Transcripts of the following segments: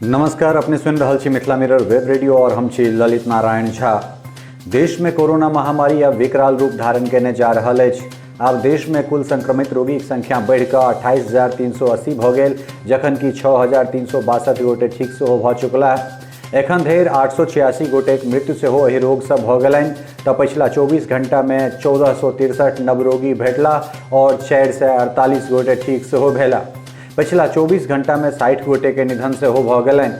नमस्कार, अपने सुन रहल छी मिथिला मिरर वेब रेडियो और हम छी ललित नारायण झा। देश में कोरोना महामारी अब विकराल रूप धारण केने जा रहल अछि। आब देश में कुल संक्रमित रोगी के संख्या बढ़ि कऽ 28,380 भऽ गेल, जखन कि 6,362 गोटे ठीक सेहो भऽ चुकलाह। एखन धरि 886 गोटेक मृत्यु सेहो एहि रोग सँ भऽ गेलनि। तऽ पछिला 24 घंटा में 1463 नव रोगी भेटलाह और 448 गोटे ठीक सेहो भेलाह। पिछला 24 घंटा में 60 गोटे के निधन सेहो भऽ गेलनि।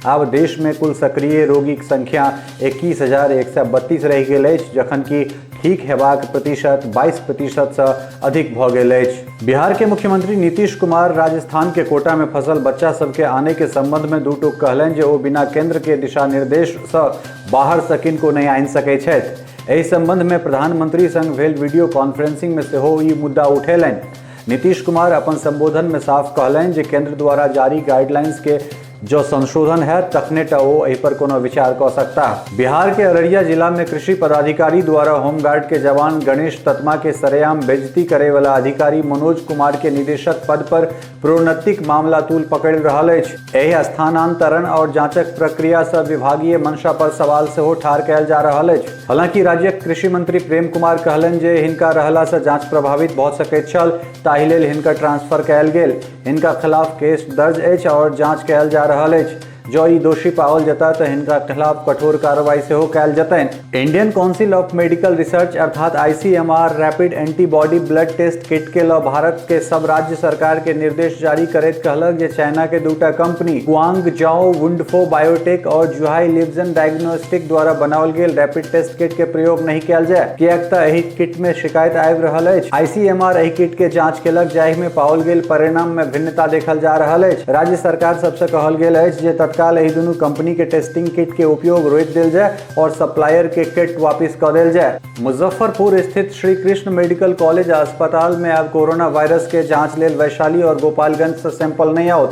आब देश में कुल सक्रिय रोगी के संख्या 21,132 रहि गेल अछि, जखन कि ठीक हेबाक प्रतिशत 22% सँ अधिक भऽ गेल अछि। बिहार के मुख्यमंत्री नीतीश कुमार राजस्थान के कोटा में फंसल बच्चा सबके आने के संबंध में दू टूक कहलनि जे ओ बिना केंद्र के दिशा निर्देश सँ बाहर सँ किनको नहि आनि सकैत छथि। एहि संबंध में प्रधानमंत्री संग भेल वीडियो कॉन्फ्रेंसिंग में सेहो ई मुद्दा उठेलनि। नीतीश कुमार अपन संबोधन में साफ कहलनि जे केंद्र द्वारा जारी गाइडलाइंस के जो संशोधन है तखने टा ओ एहि पर कोनो विचार कऽ सकता। बिहार के अररिया जिला में कृषि पदाधिकारी द्वारा होमगार्ड के जवान गणेश ततमा के सरेआम बेइज्जती करे वाला अधिकारी मनोज कुमार के निदेशक पद पर प्रोन्नतिक मामला तूल पकड़ि रहल अछि। एहि स्थानांतरण और जांचक प्रक्रिया सँ विभागीय मंशा पर सवाल सेहो ठाढ़ कयल जा रहल अछि। हालांकि राज्यक कृषि मंत्री प्रेम कुमार कहलनि जे हिनका रहला सँ जांच प्रभावित भऽ सकैत छल, ताहि लेल हिनका ट्रांसफर कयल गेल। हिनका खिलाफ केस दर्ज अछि और जांच कयल जा रहल अछि। जो ई दोषी पाओल जेता तऽ हिनका खिलाफ कठोर कार्रवाई सेहो कयल जेतनि। Indian council of medical research अर्थात ICMR rapid antibody blood test kit के लऽ भारत के सब राज्य सरकार के निर्देश जारी करैत कहलक जे चाइना के दूटा कंपनी गुआंगझाओ वुडफो बायोटेक और जुहाई लिव्जन डायग्नोस्टिक द्वारा बनाओल गेल रैपिड टेस्ट किट के प्रयोग नहीं कयल जाय, किएक तऽ एहि किट में शिकायत आबि रहल अछि। ICMR एहि किट के जांच केलक, जाहि में पाओल गेल परिणाम में भिन्नता देखल जा रहल अछि। राज्य सरकार सबसे कहल गेल अछि जे तत्काल एहि दुनू कंपनी के टेस्टिंग किट के उपयोग रोकि देल जाय और सप्लायर के किट वापस कऽ देल जाय। मुजफ्फरपुर स्थित श्री कृष्ण मेडिकल कॉलेज आ अस्पताल में अब कोरोना वायरस के जांच लेल वैशाली और गोपालगंज से सैंपल नहीं आओत।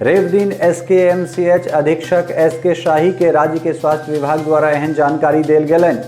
रवि दिन SKMCH अधीक्षक SK शाही के राज्य के स्वास्थ्य विभाग द्वारा एहन जानकारी देल गेलनि।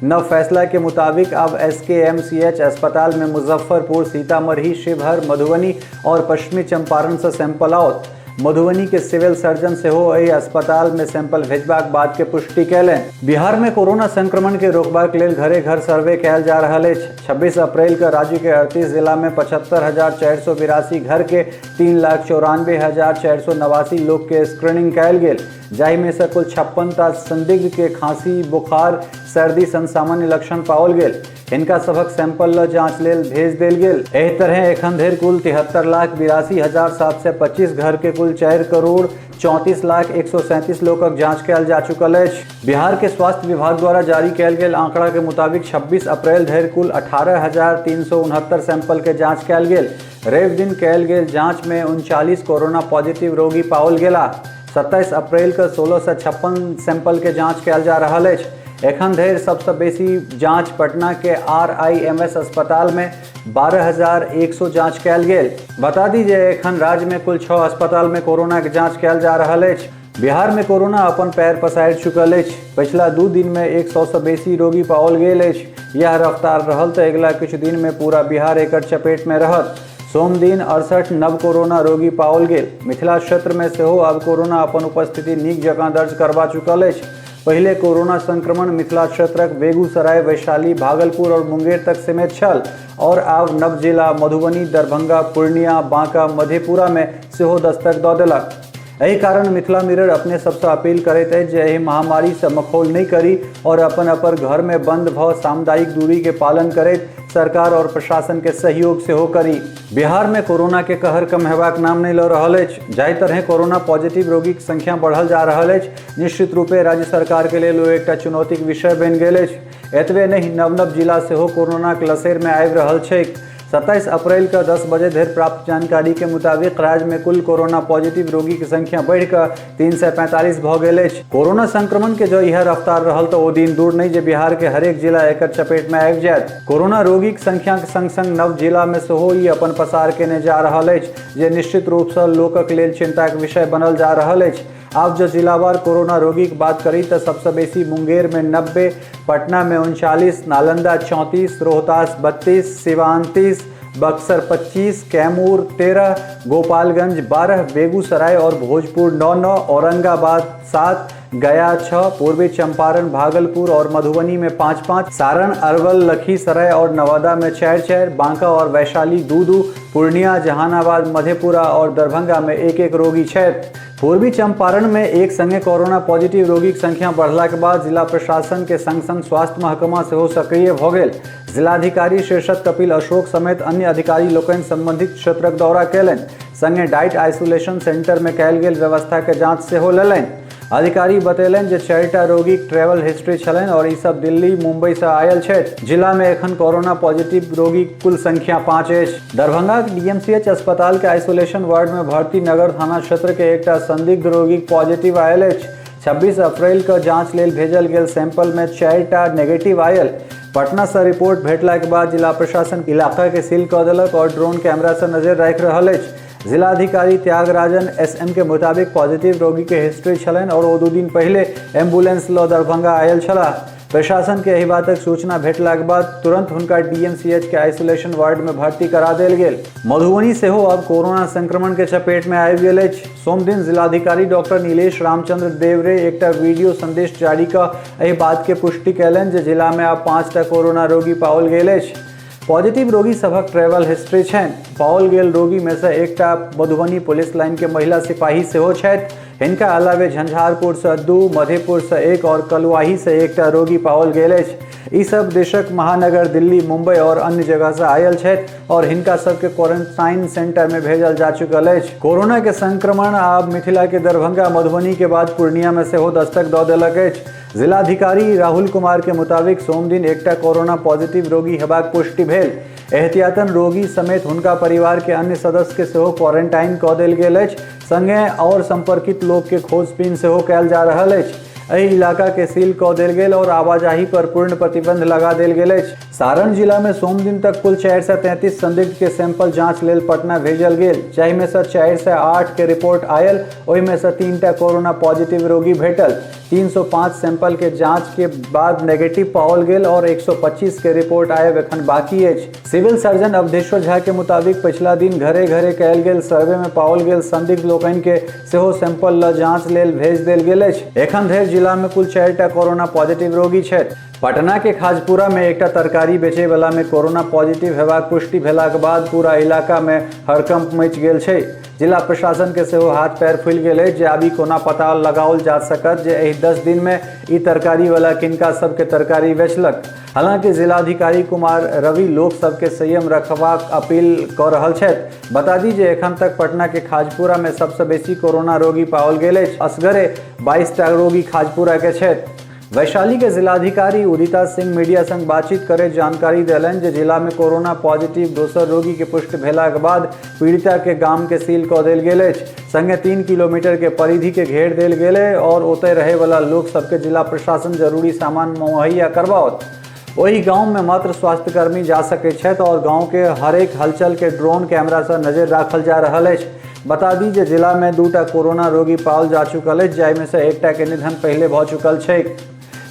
नव फैसला के मुताबिक अब SKMCH अस्पताल में मुजफ्फरपुर, सीतामढ़ी, शिवहर, मधुबनी और पश्चिमी चंपारण से सैंपल आओत। मधुबनी के सिविल सर्जन सेहो एहि अस्पताल में सैंपल भेजबाक बाद के पुष्टि कयलनि। बिहार में कोरोना संक्रमण के रोकबाक लेल घरे घर सर्वे कयल जा रहल अछि। 26 अप्रैल के राज्य के 38 जिला में 75,482 घर के 3,94,489 लोग के स्क्रीनिंग कयल गेल, जाहि में से कुल 56टा संदिग्ध के खांसी, बुखार, सर्दी सन सामान्य लक्षण पाओल गेल। हिनका सबक सैंपल ल जांच लेल भेज देल गेल। एहि तरह एखन धरि कुल 73,82,725 घर के कुल 4,34,34,137 लोकक जांच कयल जा चुकल अछि। बिहार के स्वास्थ्य विभाग द्वारा जारी कयल गेल आंकड़ा के मुताबिक 26 अप्रैल धरि कुल 18,369 सैंपल के जांच कयल गेल। रवि दिन कयल गेल जांच में 39 कोरोना पॉजिटिव रोगी पाओल गेला। 27 अप्रैल के 1656 सैंपल के जांच कयल जा रहल अछि। एखन धरि सबसे बेसी जांच पटना के RIMS अस्पताल में 12,100 जांच कयल गेल। बता दी जे एखन राज्य में कुल 6 अस्पताल में कोरोना के जांच कयल जा रहल अछि। बिहार में कोरोना अपन पैर पसारि चुकल अछि। पिछला 2 दिन में 100 से बेसी रोगी पाओल गेल अछि। यह रफ्तार रहल तऽ अगिला किछु दिन में पूरा बिहार एकर चपेट में रहत। सोम दिन 68 नव कोरोना रोगी पाओल गेल। मिथिला क्षेत्र में सेहो अब कोरोना अपन उपस्थिति नीक जकाँ दर्ज करबा चुकल अछि। पहले कोरोना संक्रमण मिथिला क्षेत्रक बेगूसराय, वैशाली, भागलपुर और मुंगेर तक सीमित छल और आब नव जिला मधुबनी, दरभंगा, पूर्णिया, बांका, मधेपुरा में सेहो दस्तक दऽ देलक। एहि कारण मिथिला मिरर अपने सबसे अपील करैत अछि जे एहि महामारी से मखौल नहीं करी और अपन घर में बंद भऽ सामुदायिक दूरी के पालन करैत सरकार और प्रशासन के सहयोग सेहो करी। बिहार में कोरोना के कहर कम हेबाक नाम नहीं लऽ रहल अछि। जाहि तरह कोरोना पॉजिटिव रोगी के संख्या बढ़ल जा रहल अछि, निश्चित रूपे राज्य सरकार के लेल ओ एकटा चुनौतीक विषय बनि गेल अछि। एतबे नहीं, नव नव जिला सेहो कोरोना के लसेर में आबि रहल छैक। 27 अप्रैल के 10 बजे धरि प्राप्त जानकारी के मुताबिक राज्य में कुल कोरोना पॉजिटिव रोगी के संख्या बढ़ि कऽ 345 भऽ गेल अछि। कोरोना संक्रमण के जो यह रफ्तार रहल तऽ ओ दिन दूर नहीं जे बिहार के हरेक जिला एकर चपेट में आबि जायत। कोरोना रोगी के संख्या के संग संग नव जिला में सेहो ई अपन पसार केने जा रहल अछि, जे निश्चित रूप सँ लोकक लेल चिंताक विषय बनल जा रहल अछि। आप जो जिलावार कोरोना रोगी की बात करी तो सबसे बेसी मुंगेर में 90, पटना में 39, नालंदा 34, रोहतास 32, सिवान 30, बक्सर 25, कैमूर 13, गोपालगंज 12, बेगूसराय और भोजपुर 9, औरंगाबाद 7, गया 6, पूर्वी चंपारण, भागलपुर और मधुबनी में 5, सारण, अरवल, लखीसराय और नवादा में 4, बांका और वैशाली 2, पूर्णिया, जहानाबाद, मधेपुरा और दरभंगा में 1 रोगी छथि। पूर्वी चंपारण में एक संगे कोरोना पॉजिटिव रोगी की संख्या बढ़ला के बाद जिला प्रशासन के संग संग स्वास्थ्य महकमा से सक्रिय भ गेल। जिलाधिकारी शीर्षत कपिल अशोक समेत अन्य अधिकारी लोकनि संबंधित क्षेत्रक दौरा कयलनि, संगे डाइट आइसोलेशन सेंटर में कयल गेल व्यवस्था के जांच सेहो लेलनि। अधिकारी बतेलनि जे 4टा रोगी ट्रैवल हिस्ट्री छलनि और ई सब दिल्ली, मुंबई से आयल छथि। जिला में एखन कोरोना पॉजिटिव रोगी कुल संख्या 5 अछि। दरभंगा के डीएमसीएच अस्पताल के आइसोलेशन वार्ड में भर्ती नगर थाना क्षेत्र के एकटा संदिग्ध रोगी पॉजिटिव आयल अछि। 26 अप्रैल के जांच लेल भेजल गेल सैंपल में 4टा नेगेटिव आयल। पटना से रिपोर्ट भेटला के बाद जिला प्रशासन इलाका के सील कऽ देलक और ड्रोन कैमरा से नजर राखि रहल अछि। जिलाधिकारी त्यागराजन एसएम के मुताबिक पॉजिटिव रोगी के हिस्ट्री छलनि और वो 2 दिन पहले एम्बुलेंस लऽ दरभंगा आयल छलाह। प्रशासन के एहि बातक सूचना भेटला के बाद तुरंत हुनका डीएमसीएच के आइसोलेशन वार्ड में भर्ती करा देल गेल। मधुबनी सेहो अब कोरोना संक्रमण के चपेट में आबि गेल अछि। सोम दिन जिलाधिकारी डॉक्टर नीलेश रामचंद्र देवरे एकटा वीडियो संदेश जारी कऽ एहि बात के पुष्टि कयलनि जे जिला में अब 5टा कोरोना रोगी पाओल गेल अछि। पॉजिटिव रोगी सभक ट्रैवल हिस्ट्री छनि। पाओल गेल रोगी में से एकटा मधुबनी पुलिस लाइन के महिला सिपाही सेहो छथि। हिनका अलावे झंझारपुर से 2, मधेपुर से 1 और कलुआही से एकटा रोगी पाओल गेल अछि। ई सब देशक महानगर दिल्ली, मुंबई और अन्य जगह से आयल छथि और हिनका सबके क्वारंटाइन सेंटर में भेजल जा चुकल अछि। कोरोना के संक्रमण आब मिथिला के दरभंगा, मधुबनी के बाद पूर्णिया में सेहो दस्तक दऽ देलक अछि। जिलाधिकारी राहुल कुमार के मुताबिक सोम दिन एकटा कोरोना पॉजिटिव रोगी हेबाक पुष्टि भेल। एहतियातन रोगी समेत हुनका परिवार के अन्य सदस्य के सेहो क्वारंटाइन कऽ देल गेल अछि। संगे और संपर्कित लोग के खोजबीन सेहो कयल जा रहल अछि। एहि इलाका के सील कऽ देल गेल और आवाजाही पर पूर्ण प्रतिबंध लगा देल गेल अछि। सारण जिला में सोम दिन तक कुल 433 संदिग्ध के सैंपल जांच लेल पटना भेजल गेल, जाहि में से 408 के रिपोर्ट आयल। ओहि में से 3टा कोरोना पॉजिटिव रोगी भेटल। 305 सैंपल के जांच के बाद नेगेटिव पाओल गेल और 125 के रिपोर्ट आयब एखन बाकी अछि। सिविल सर्जन अवधेश्वर झा के मुताबिक पिछला दिन घरे घरे कयल गेल सर्वे में पाओल गेल संदिग्ध लोकनि के सेहो सैंपल ल जांच लेल भेज देल गेल अछि। एखन धरि जिला में कुल 4टा कोरोना पॉजिटिव रोगी छथि। पटना के खाजपुरा में एकटा तरकारी बेचे वाला में कोरोना पॉजिटिव हेबाक पुष्टि भेला के बाद पूरा इलाका में हड़कंप मचि गेल छै। जिला प्रशासन के सेहो हाथ पैर फूलि गेल अछि जे आबी कोना पता लगाओल जा सकत जे एहि 10 दिन में ई तरकारी वाला किनका सबके तरकारी बेचलक। हालांकि जिलाधिकारी कुमार रवि लोक सबके संयम रखबाक अपील कऽ रहल छथि। बता दी जे एखन तक पटना के खाजपुरा में सबसे बेसी कोरोना रोगी पाओल गेल अछि। असगरे 22टा रोगी खाजपुरा के छथि। वैशाली के जिलाधिकारी उदिता सिंह मीडिया संग बातचीत करे जानकारी देलनि जे जिला में कोरोना पॉजिटिव दोसर रोगी के पुष्टि भेला के बाद पीड़िता के गाम के सील कऽ देल गेल अछि। संगे 3 किलोमीटर के परिधि के घेर देल गेल और ओतय रहे वाला लोक सबके जिला प्रशासन जरूरी सामान मुहैया करवाओत। वही गांव में मात्र स्वास्थ्यकर्मी जा सकै छथि और गांव के हरेक हलचल के ड्रोन कैमरा से नजर राखल जा रहल अछि। बता दी जे जिला में 2टा कोरोना रोगी पाओल जा चुकल अछि, जाहि में से एकटा के निधन पहले भऽ चुकल छै।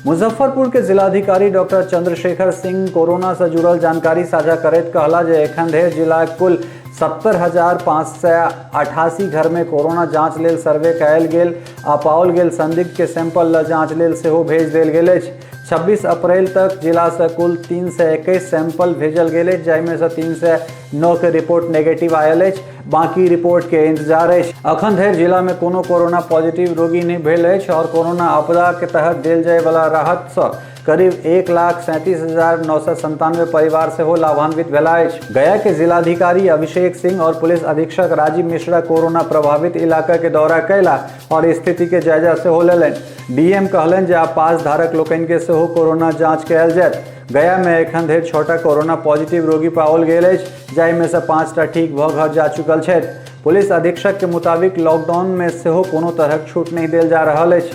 मुजफ्फरपुर के जिलाधिकारी डॉक्टर चंद्रशेखर सिंह कोरोना से जुड़ल जानकारी साझा करैत कहला जे एखन धरि जिला कुल 70,588 घर में कोरोना जांच लेल सर्वे कयल गेल आ पाओल गेल संदिग्ध के सैंपल ल जांच लेल सेहो भेज देल गेल अछि। 26 अप्रैल तक जिला से कुल 321 सैंपल भेजल गेल अछि, जाहि में से 309 के रिपोर्ट नेगेटिव आयल अछि। बाकी रिपोर्ट के इंतजार अछि। अखन धरि जिला में कोनो कोरोना पॉजिटिव रोगी नहीं भेल अछि और कोरोना आपदा के तहत देल जाय वाला राहत से करीब 1,37,997 परिवार से हो लाभान्वित भेला अछि। गया के जिलाधिकारी अभिषेक सिंह और पुलिस अधीक्षक राजीव मिश्रा कोरोना प्रभावित इलाका के दौरा कैला और स्थिति के जायजा से हो लेलनि। डीएम कहलनि जे आब पास धारक लोकनि के सेहो कोरोना जांच कयल जायत। गया में एखन धरि 6टा कोरोना पॉजिटिव रोगी पाओल गेल अछि, जाहि में से 5टा ठीक भऽ घर जा चुकल छथि। पुलिस अधीक्षक के मुताबिक लॉकडाउन में सेहो कोनो तरहक छूट नहीं देल जा रहल अछि।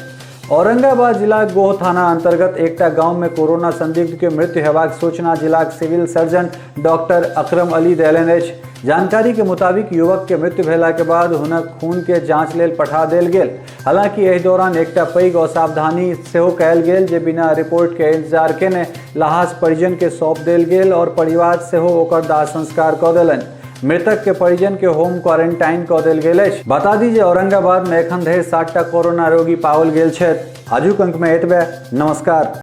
औरंगाबाद जिला गोह थाना अंतर्गत एकटा गांव में कोरोना संदिग्ध के मृत्यु हेबाक सूचना जिला सिविल सर्जन डॉक्टर अकरम अली देलनि अछि। जानकारी के मुताबिक युवक के मृत्यु भेला के बाद हुनक खून के जांच लेल पठा देल गेल। हालांकि एहि दौरान एकटा पैघ असावधानी सेहो कयल गेल जे बिना रिपोर्ट के इंतजार केने लाश परिजन के सौंप देल गेल और परिवार सेहो ओकर दाह संस्कार कऽ देलनि। मृतक के परिजन के होम क्वारंटाइन कऽ देल गेल अछि। बता दी जे औरंगाबाद में एखन धरि 60टा कोरोना रोगी पाओल गेल छथि। आजुक अंक में एतबे। नमस्कार।